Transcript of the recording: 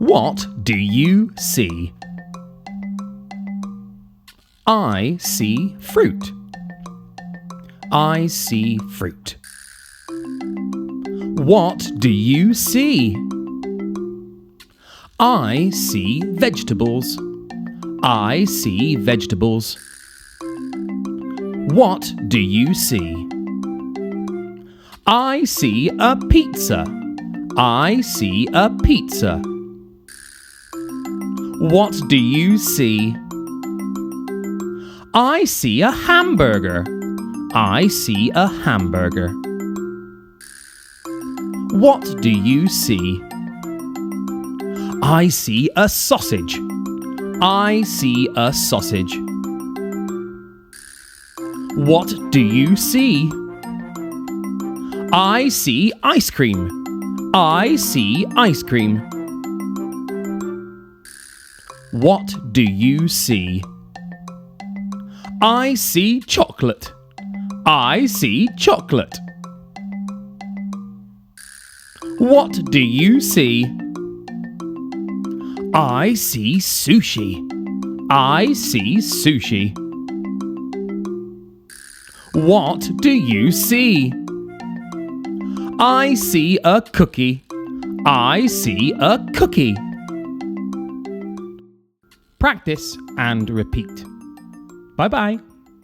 What do you see? I see fruit. I see fruit. What do you see? I see vegetables. I see vegetables. What do you see? I see a pizza. I see a pizza. What do you see? I see a hamburger. I see a hamburger. What do you see? I see a sausage. I see a sausage. What do you see? I see ice cream. I see ice cream. What do you see? I see chocolate. I see chocolate. What do you see? I see sushi. I see sushi. What do you see? I see a cookie. I see a cookie. Practice and repeat. Bye-bye.